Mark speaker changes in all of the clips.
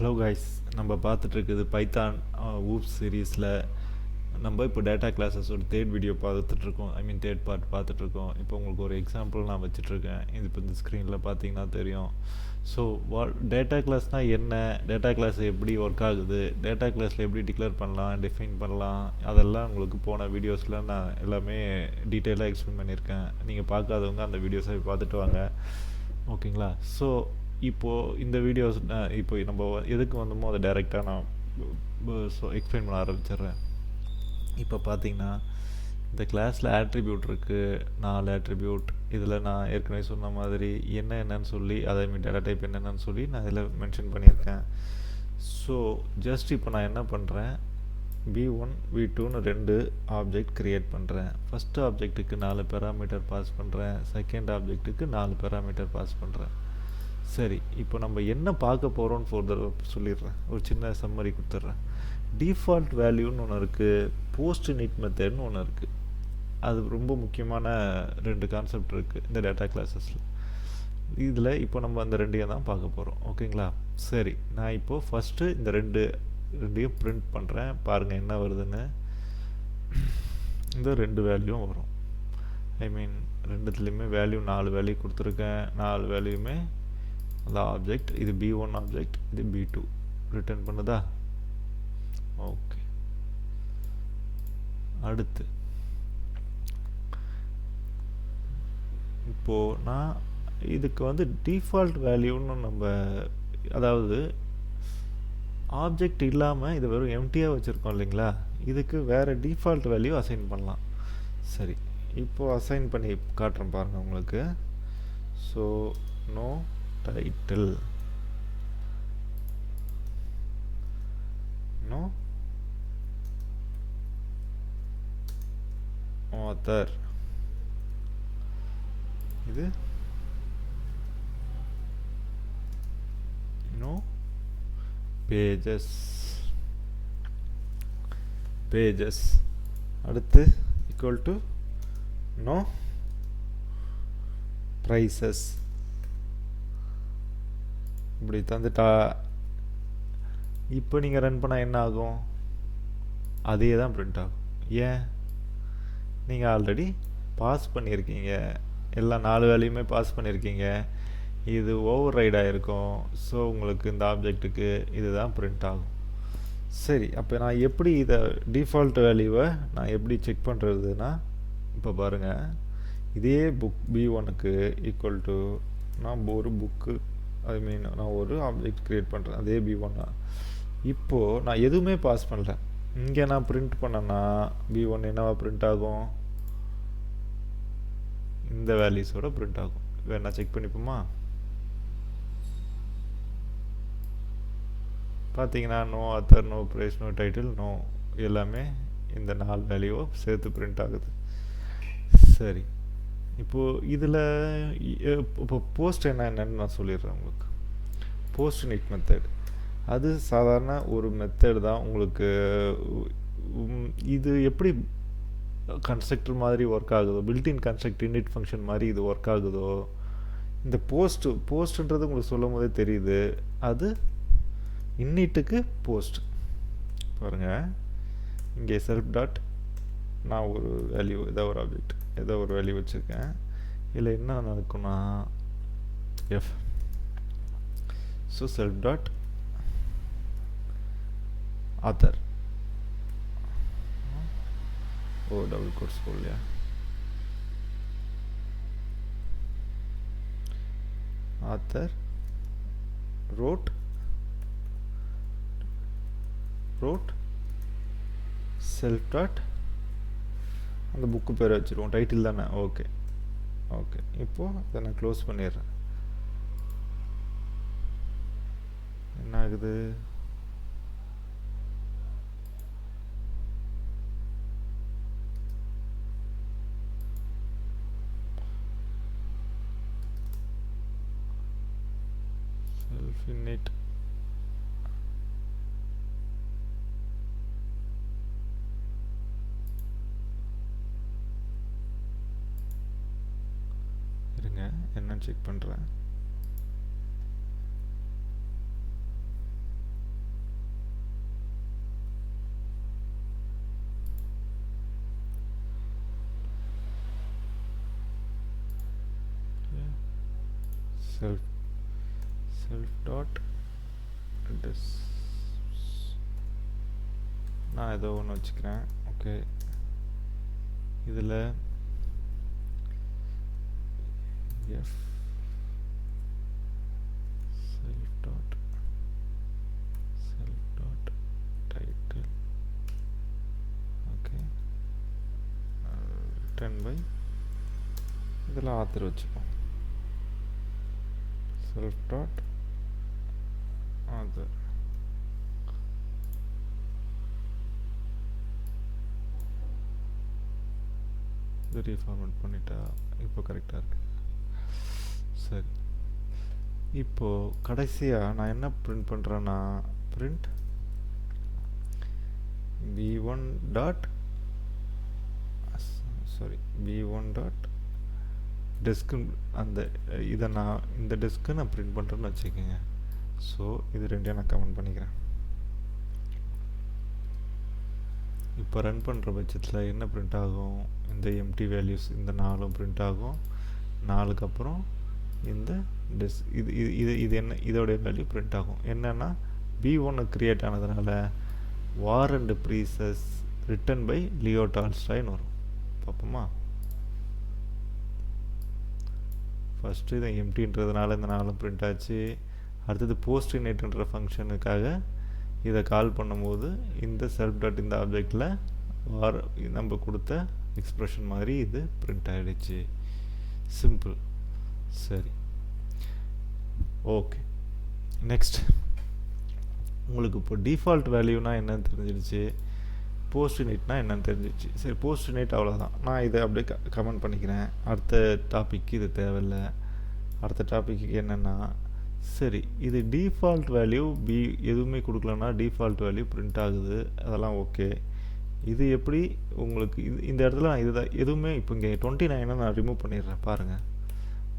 Speaker 1: Hello guys, நம்ம பார்த்துட்ருக்குது Python oops சீரீஸில் நம்ம இப்போ டேட்டா கிளாஸஸோட தேர்ட் வீடியோ பார்த்துட்ருக்கோம். தேர்ட் பார்ட் பார்த்துட்ருக்கோம். இப்போ உங்களுக்கு ஒரு எக்ஸாம்பிள் நான் வச்சுட்ருக்கேன். இது இப்போ இந்த ஸ்க்ரீனில் பார்த்தீங்கன்னா தெரியும். ஸோ டேட்டா கிளாஸ்னால் என்ன, டேட்டா கிளாஸ் எப்படி ஒர்க் ஆகுது, டேட்டா கிளாஸில் எப்படி டிக்ளேர் பண்ணலாம், டிஃபைன் பண்ணலாம், அதெல்லாம் உங்களுக்கு போன வீடியோஸில் நான் எல்லாமே டீட்டெயிலாக எக்ஸ்பிளைன் பண்ணியிருக்கேன். நீங்கள் பார்க்காதவங்க அந்த வீடியோஸை பார்த்துட்டு வாங்க, ஓகேங்களா? ஸோ இப்போது இந்த வீடியோஸ் இப்போ நம்ம எதுக்கு வந்தோமோ அதை டைரெக்டாக நான் எக்ஸ்பிளைன் பண்ண ஆரம்பிச்சிடுறேன். இப்போ பார்த்தீங்கன்னா இந்த கிளாஸில் ஆட்ரிபியூட் இருக்குது, 4 ஆட்ரிபியூட். இதில் நான் ஏற்கனவே சொன்ன மாதிரி என்னன்னு சொல்லி அதேமாதிரி டேட்டா டைப் என்னென்னு சொல்லி நான் இதில் மென்ஷன் பண்ணியிருக்கேன். ஸோ ஜஸ்ட் இப்போ நான் என்ன பண்ணுறேன், v1 v2ன்னு 2 ஆப்ஜெக்ட் க்ரியேட் பண்ணுறேன். ஃபஸ்ட்டு ஆப்ஜெக்ட்டுக்கு 4 பேராமீட்டர் பாஸ் பண்ணுறேன், செகண்ட் ஆப்ஜெக்ட்டுக்கு 4 பேராமீட்டர் பாஸ் பண்ணுறேன். சரி, இப்போ நம்ம என்ன பார்க்க போகிறோன்னு ஃபர்தர் சொல்லிடுறேன், ஒரு சின்ன சம்மரி கொடுத்துட்றேன். டிஃபால்ட் வேல்யூன்னு ஒன்று இருக்குது, போஸ்ட் இனிட் மெத்தட்னு ஒன்று இருக்குது. அது ரொம்ப முக்கியமான 2 கான்செப்ட் இருக்குது இந்த டேட்டா கிளாஸஸில். இதில் இப்போ நம்ம அந்த 2ஐயும் தான் பார்க்க போகிறோம், ஓகேங்களா? சரி, நான் இப்போது ஃபஸ்ட்டு இந்த ரெண்டையும் பிரிண்ட் பண்ணுறேன். பாருங்கள் என்ன வருதுன்னு. இந்த 2 வேல்யூவும் வரும். ரெண்டுத்துலேயுமே வேல்யூ 4 வேல்யூ கொடுத்துருக்கேன். 4 வேல்யூமே அந்த ஆப்ஜெக்ட். இது b1 ஆப்ஜெக்ட், இது b2 ரிட்டர்ன் பண்ணுதா? ஓகே. அடுத்து இப்போது நான் இதுக்கு டிஃபால்ட் வேல்யூன்னு நம்ம, அதாவது ஆப்ஜெக்ட் இல்லாமல் இது வெறும் எம்டியாக வச்சுருக்கோம் இல்லைங்களா, இதுக்கு வேறு டிஃபால்ட் வேல்யூ அசைன் பண்ணலாம். சரி, இப்போது அசைன் பண்ணி காட்டுறேன் பாருங்கள் உங்களுக்கு. So no title, no author, இது no pages. அடுத்து equal to no prices. இப்படி தந்துட்டா இப்போ நீங்கள் ரன் பண்ணால் என்ன ஆகும்? அதே தான் பிரிண்ட் ஆகும். ஏன்? நீங்கள் ஆல்ரெடி பாஸ் பண்ணியிருக்கீங்க, எல்லா 4 வேல்யூமே பாஸ் பண்ணியிருக்கீங்க. இது ஓவர் ரைட் ஆகிருக்கும். ஸோ உங்களுக்கு இந்த ஆப்ஜெக்ட்டுக்கு இதுதான் பிரிண்ட் ஆகும். சரி, அப்போ நான் எப்படி இதை டிஃபால்ட் வேல்யூவை நான் எப்படி செக் பண்ணுறதுன்னா, இப்போ பாருங்கள், இதே புக் b1க்கு ஈக்குவல் டு நான் ஒரு புக்கு, நான் ஒரு ஆப்ஜெக்ட் க்ரியேட் பண்ணுறேன் அதே b1. இப்போது நான் எதுவுமே பாஸ் பண்ணல. இங்கே நான் பிரிண்ட் பண்ணேன்னா b1 என்னவா பிரிண்ட் ஆகும்? இந்த வேல்யூஸோட பிரிண்ட் ஆகும். வேணா செக் பண்ணிப்போமா? பார்த்தீங்கன்னா no author, no price, no title, no, எல்லாமே இந்த 4 வேல்யூவோ சேர்த்து பிரிண்ட் ஆகுது. சரி, இப்போது இதில் இப்போ போஸ்ட் என்னன்னு நான் சொல்லிடுறேன் உங்களுக்கு. போஸ்ட் இனிட் மெத்தட் அது சாதாரண ஒரு மெத்தட் தான். உங்களுக்கு இது எப்படி கன்ஸ்ட்ரக்டர் மாதிரி ஒர்க் ஆகுதோ, பில்டின் கன்ஸ்ட்ரக்ட் இனிட் ஃபங்க்ஷன் மாதிரி இது ஒர்க் ஆகுதோ, இந்த போஸ்ட்ன்றது உங்களுக்கு சொல்லும் போதே தெரியுது, அது இன்னிட்டுக்கு போஸ்ட். பாருங்கள், இங்கே செல்ஃப் டாட் நான் ஒரு வேல்யூ, ஏதோ ஒரு ஆப்ஜெக்ட், ஏதோ ஒரு வேல்யூ வச்சுருக்கேன். இதில் என்ன நடக்கும்னா F. So self dot author, double quotes बोल लिया, author wrote self dot அந்த புக்கு பேர் வச்சுருவோம், டைட்டில் தானே. ஓகே, இப்போது இதை நான் க்ளோஸ் பண்ணிடுறேன். என்ன ஆகுது? init இருங்க, என்னன்னு செக் பண்ணுறேன். self dot dis நான் ஏதோ ஒன்று வச்சுக்கிறேன். ஓகே, இதில் f self dot title. Okay, 10 by இதில் ஆத்தர் வச்சுப்போம். self dot author. இது ரீஃபார்மேட் பண்ணிட்டா இப்போ கரெக்டாக இருக்கு. சரி, இப்போது கடைசியாக நான் என்ன பிரிண்ட் பண்ணுறேன்னா print v1 dot v1 dot டெஸ்க்கு அந்த இதை நான் இந்த டெஸ்க்கு நான் பிரிண்ட் பண்ணுறேன்னு வச்சுக்கோங்க. ஸோ இது ரெண்டையும் நான் கமெண்ட் பண்ணிக்கிறேன். இப்போ ரன் பண்ணுற பட்சத்தில் என்ன பிரிண்ட் ஆகும்? இந்த எம்டி வேல்யூஸ் இந்த 4ம் பிரிண்ட் ஆகும். 4க்கு அப்புறம் இந்த இது இது இது என்ன இதோடைய வேல்யூ பிரிண்ட் ஆகும். என்னென்னா b1 க்ரியேட் ஆனதுனால war and peace written by Leo டால்ஸ்டாய்னு வரும். பார்ப்போமா? ஃபஸ்ட்டு இதை எம்டின்றதுனால இந்த 4ம் பிரிண்ட் ஆச்சு. அடுத்தது போஸ்டினேட்ன்ற ஃபங்க்ஷனுக்காக இதை கால் பண்ணும்போது இந்த செல்ஃப் டாட் இந்த ஆப்ஜெக்டில் வார் நம்ம கொடுத்த எக்ஸ்ப்ரெஷன் மாதிரி இது பிரிண்ட் ஆகிடுச்சு. சிம்பிள். சரி, ஓகே. நெக்ஸ்ட், உங்களுக்கு இப்போ டிஃபால்ட் வேல்யூனா என்னன்னு தெரிஞ்சிடுச்சு, போஸ்டினேட்னா என்னன்னு தெரிஞ்சிடுச்சு. சரி, போஸ்டினேட் அவ்வளோதான். நான் இதை அப்படியே கமெண்ட் பண்ணிக்கிறேன். அடுத்த டாபிக்கு இது தேவையில்லை. அடுத்த டாபிக்கு என்னென்னா, சரி, இது டிஃபால்ட் வேல்யூ எதுவுமே கொடுக்கலன்னா டிஃபால்ட் வேல்யூ பிரிண்ட் ஆகுது, அதெல்லாம் ஓகே. இது எப்படி உங்களுக்கு இந்த இடத்துல நான் இதுதான் எதுவுமே இப்போ இங்கே 29 நான் ரிமூவ் பண்ணிடுறேன். பாருங்கள்,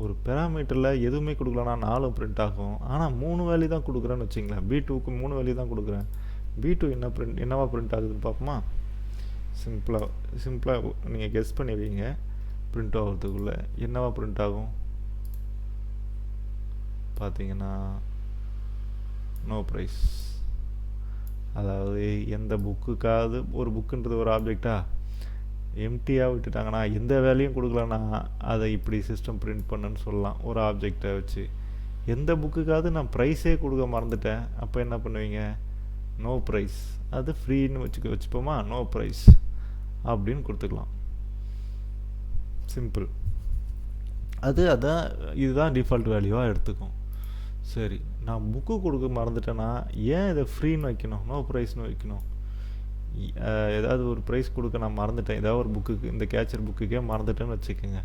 Speaker 1: ஒரு பேராமீட்டரில் எதுவுமே கொடுக்கலன்னா 4ம் பிரிண்ட் ஆகும். ஆனால் 3 வேல்யூ தான் கொடுக்குறேன்னு வச்சிங்களேன். b2க்கு 3 வேல்யூ தான் கொடுக்குறேன். b2 என்னவா பிரிண்ட் ஆகுதுன்னு பார்ப்போமா? சிம்பிளாக நீங்கள் கெஸ் பண்ணி வைங்க. பிரிண்ட் ஆகிறதுக்குள்ளே என்னவா பிரிண்ட் ஆகும் பார்த்தீங்கன்னா நோ ப்ரைஸ். அதாவது எந்த புக்குக்காவது, ஒரு புக்குன்றது ஒரு ஆப்ஜெக்டா எம்டியாக விட்டுட்டாங்கன்னா எந்த வேலையும் கொடுக்கலன்னா அதை இப்படி சிஸ்டம் பிரிண்ட் பண்ணுன்னு சொல்லலாம். ஒரு ஆப்ஜெக்டை வச்சு எந்த புக்குக்காவது நான் ப்ரைஸே கொடுக்க மறந்துட்டேன், அப்போ என்ன பண்ணுவீங்க? No price. அது ஃப்ரீன்னு வச்சுப்போமா? நோ ப்ரைஸ் அப்படின்னு கொடுத்துக்கலாம். சிம்பிள். அதான் இதுதான் டிஃபால்ட் வேல்யூவாக எடுத்துக்கும். சரி, நான் புக்கு கொடுக்க மறந்துட்டேன்னா ஏன் இதை ஃப்ரீன்னு வைக்கணும், நோ ப்ரைஸ்னு வைக்கணும்? ஏதாவது ஒரு ப்ரைஸ் கொடுக்க நான் மறந்துட்டேன், ஏதாவது ஒரு புக்குக்கு, இந்த கேச்சர் புக்குக்கே மறந்துட்டேன்னு வச்சுக்கோங்க.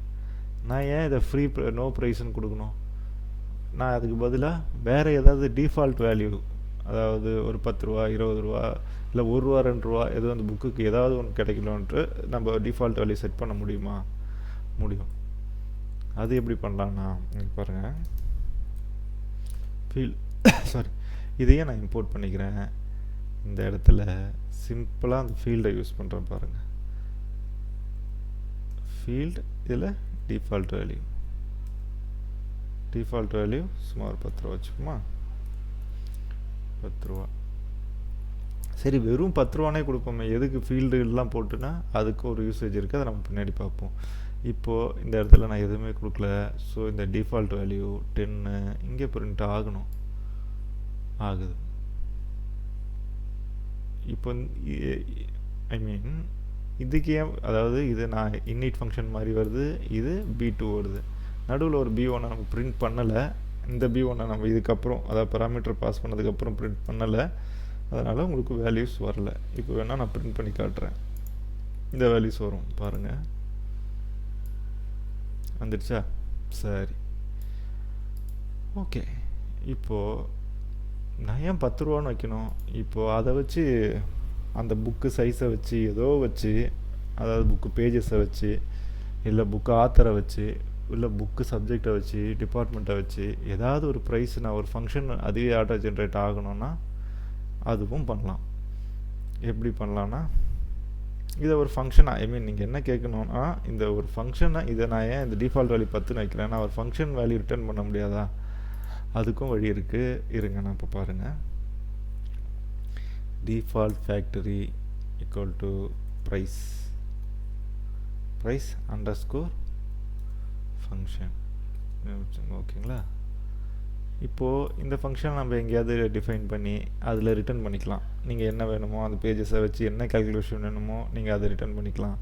Speaker 1: நான் ஏன் இதை ஃப்ரீ நோ ப்ரைஸ்ன்னு கொடுக்கணும்? நான் அதுக்கு பதிலாக வேறு ஏதாவது டிஃபால்ட் வேல்யூ, அதாவது ஒரு 10 ரூபா 20 ரூபா இல்லை 1 ரூபா 2 ரூபா ஏதோ அந்த புக்குக்கு ஏதாவது ஒன்று கிடைக்கலான்ட்டு நம்ம டிஃபால்ட் வேல்யூ செட் பண்ண முடியுமா? முடியும். அது எப்படி பண்ணலான்னா, இங்கே பாருங்கள், இதையே நான் இம்போர்ட் பண்ணிக்கிறேன். இந்த இடத்துல சிம்பிளாக அந்த ஃபீல்டை யூஸ் பண்ணுறேன். பாருங்கள், ஃபீல்டு, இதில் டிஃபால்ட் வேல்யூ சும்மா ஒரு 10 ரூபா வச்சுக்குமா? 10 ரூபா. சரி, வெறும் 10 ரூபானே கொடுப்போமே, எதுக்கு ஃபீல்டுலாம் போட்டுன்னா அதுக்கு ஒரு யூசேஜ் இருக்குது, அதை நம்ம பின்னாடி பார்ப்போம். இப்போது இந்த இடத்துல நான் எதுவுமே கொடுக்கல. ஸோ இந்த டிஃபால்ட் வேல்யூ 10 இங்கே பிரிண்ட் ஆகுது. இப்போ இதுக்கு ஏன், அதாவது இது நான் இன்னிட் ஃபங்க்ஷன் மாதிரி வருது, இது b2 வருது, நடுவில் ஒரு b1 நம்ம பிரிண்ட் பண்ணலை. இந்த b1 நம்ம இதுக்கப்புறம், அதாவது பேராமீட்டர் பாஸ் பண்ணதுக்கப்புறம் பிரிண்ட் பண்ணலை. அதனால் உங்களுக்கு வேல்யூஸ் வரல. இப்போ வேணால் நான் பிரிண்ட் பண்ணி காட்டுறேன். இந்த வேல்யூஸ் வரும் பாருங்கள். வந்துடுச்சா? சரி, ஓகே. இப்போது நான் ஏன் 10 ரூபான்னு வைக்கணும்? இப்போது அதை வச்சு அந்த புக்கு சைஸை வச்சு ஏதோ வச்சு, அதாவது புக்கு பேஜஸை வச்சு, இல்லை புக்கு ஆத்தரை வச்சு, இல்லை புக்கு சப்ஜெக்டை வச்சு, டிபார்ட்மெண்ட்டை வச்சு ஏதாவது ஒரு ப்ரைஸ் நான் ஒரு ஃபங்க்ஷன் அதுவே ஆட்டோ ஜென்ரேட் ஆகணும்னா அதுவும் பண்ணலாம். எப்படி பண்ணலான்னா, இதை ஒரு ஃபங்க்ஷன், நீங்கள் என்ன கேட்கணுன்னா, இந்த ஒரு ஃபங்க்ஷனை, இதை நான் ஏன் இந்த டிஃபால்ட் வேல்யூ 10ன்னு வைக்கிறேன், நான் ஒரு ஃபங்க்ஷன் வேல்யூ ரிட்டர்ன் பண்ண முடியாதா? அதுக்கும் வழி இருக்குது. இருங்க நான் இப்போ பாருங்கள். Default factory equal to price underscore function. ஓகேங்களா? இப்போது இந்த ஃபங்க்ஷன் நம்ம எங்கேயாவது டிஃபைன் பண்ணி அதில் ரிட்டர்ன் பண்ணிக்கலாம். நீங்கள் என்ன வேணுமோ அந்த பேஜஸை வச்சு என்ன கால்குலேஷன் வேணுமோ நீங்கள் அதை ரிட்டர்ன் பண்ணிக்கலாம்.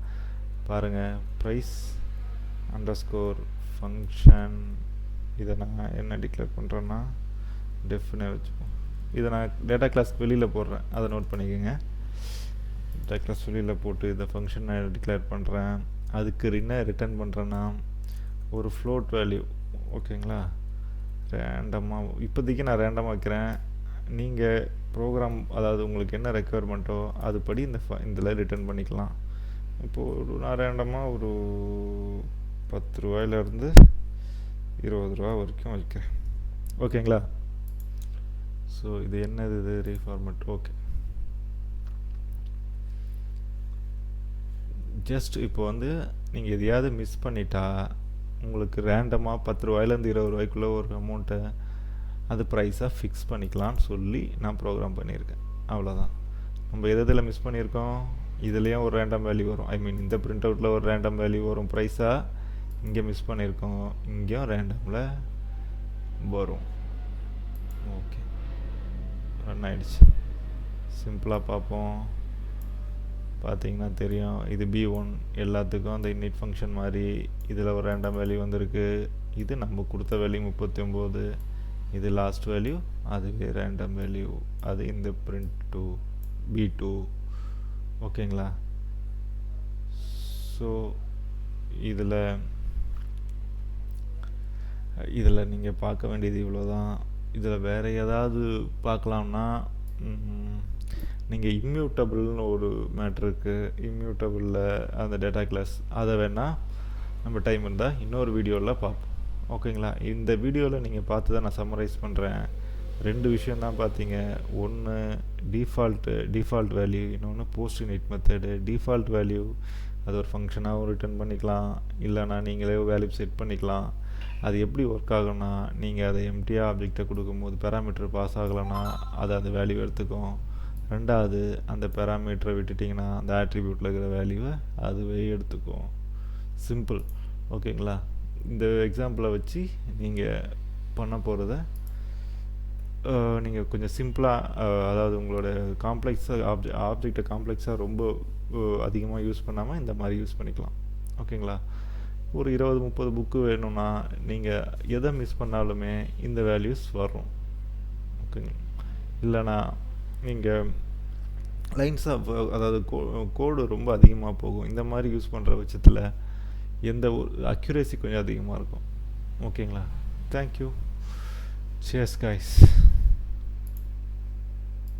Speaker 1: பாருங்கள், ப்ரைஸ் அண்டர்ஸ்கோர் ஃபங்க்ஷன். இதை நான் என்ன டிக்ளேர் பண்ணுறேன்னா டெஃப்னே வச்சுப்போம். இதை நான் டேட்டா கிளாஸ்க்கு வெளியில் போடுறேன், அதை நோட் பண்ணிக்கோங்க. டேட்டா கிளாஸ் வெளியில் போட்டு இந்த ஃபங்க்ஷன் நான் டிக்ளேர் பண்ணுறேன். அதுக்கு என்ன ரிட்டர்ன் பண்ணுறேன்னா ஒரு ஃப்ளோட் வேல்யூ. ஓகேங்களா? ரேண்டமாக இப்போதைக்கு நான் ரேண்டமாக வைக்கிறேன். நீங்கள் ப்ரோக்ராம் அதாவது உங்களுக்கு என்ன ரெக்குயர்மெண்ட்டோ அதுபடி இதில் ரிட்டர்ன் பண்ணிக்கலாம். இப்போது நான் ரேண்டமாக ஒரு 10 ரூபாயிலேருந்து 20 ரூபா வரைக்கும் வைக்கிறேன். ஓகேங்களா? ஸோ இது என்னது, இது ரீஃபார்மேட். ஓகே, ஜஸ்ட் இப்போ வந்து நீங்கள் எதையாவது மிஸ் பண்ணிட்டா உங்களுக்கு ரேண்டமாக 10 ரூபாயிலேருந்து 20 ரூபாய்க்குள்ளே ஒரு அமௌண்ட்டை அது ப்ரைஸாக ஃபிக்ஸ் பண்ணிக்கலான்னு சொல்லி நான் ப்ரோக்ராம் பண்ணியிருக்கேன். அவ்வளோதான். நம்ம எதில் மிஸ் பண்ணியிருக்கோம், இதுலேயும் ஒரு ரேண்டம் வேல்யூ வரும். ஐ மீன் இந்த பிரிண்ட் அவுட்டில் ஒரு ரேண்டம் வேல்யூ வரும் ப்ரைஸாக. இங்கே மிஸ் பண்ணியிருக்கோம், இங்கேயும் ரேண்டமில் வரும். ஓகே, ரன் ஆகிடுச்சு. சிம்பிளாக பார்ப்போம். பார்த்தீங்கன்னா தெரியும், இது B1 எல்லாத்துக்கும் அந்த இன்னிட் ஃபங்க்ஷன் மாதிரி இதில் ஒரு ரேண்டம் வேல்யூ வந்திருக்கு. இது நம்ம கொடுத்த வேல்யூ 39, இது லாஸ்ட் வேல்யூ, அதுவே ரேண்டம் வேல்யூ, அது இந்த பிரிண்ட் டு B2. ஓகேங்களா? ஸோ இதில் நீங்கள் பார்க்க வேண்டியது இவ்வளோ தான். இதில் வேறு ஏதாவது பார்க்கலாம்னா நீங்கள் இம்மியூட்டபிள்னு ஒரு மேட்ரு இருக்குது. இம்மியூட்டபிளில் அந்த டேட்டா கிளாஸ் அதை வேணால் நம்ம டைம் இருந்தால் இன்னொரு வீடியோவில் பார்ப்போம். ஓகேங்களா? இந்த வீடியோவில் நீங்கள் பார்த்து தான் நான் சம்மரைஸ் பண்ணுறேன். 2 விஷயம் தான் பார்த்தீங்க. ஒன்று டிஃபால்ட் வேல்யூ, இன்னொன்று post init method. Default value அது ஒரு ஃபங்க்ஷனாகவும் ரிட்டர்ன் பண்ணிக்கலாம், இல்லைனா நீங்களே வேல்யூ செட் பண்ணிக்கலாம். அது எப்படி ஒர்க் ஆகும்னா, நீங்கள் அதை எம்டியாக ஆப்ஜெக்டை கொடுக்கும்போது பேராமீட்டர் பாஸ் ஆகலைன்னா அது அந்த வேல்யூ எடுத்துக்கும். ரெண்டாவது, அந்த பேராமீட்டரை விட்டுட்டிங்கன்னா அந்த ஆட்ரிபியூட்டில் இருக்கிற வேல்யூவை அதுவே எடுத்துக்கும். சிம்பிள். ஓகேங்களா? இந்த எக்ஸாம்பிளை வச்சு நீங்கள் பண்ண போகிறத நீங்கள் கொஞ்சம் சிம்பிளாக, அதாவது உங்களோட காம்ப்ளெக்ஸாக ஆப்ஜெக்டை காம்ப்ளெக்ஸாக ரொம்ப அதிகமாக யூஸ் பண்ணாமல் இந்த மாதிரி யூஸ் பண்ணிக்கலாம். ஓகேங்களா? ஒரு 20-30 புக்கு வேணும்னா நீங்கள் எதை மிஸ் பண்ணாலுமே இந்த வேல்யூஸ் வரும். ஓகேங்களா? இல்லைனா நீங்கள் லைன்ஸாக, அதாவது கோடு ரொம்ப அதிகமாக போகும். இந்த மாதிரி யூஸ் பண்ணுற பட்சத்தில் எந்த ஒரு அக்யூரேசி கொஞ்சம் அதிகமாக இருக்கும். ஓகேங்களா? தேங்க்யூ. Cheers guys.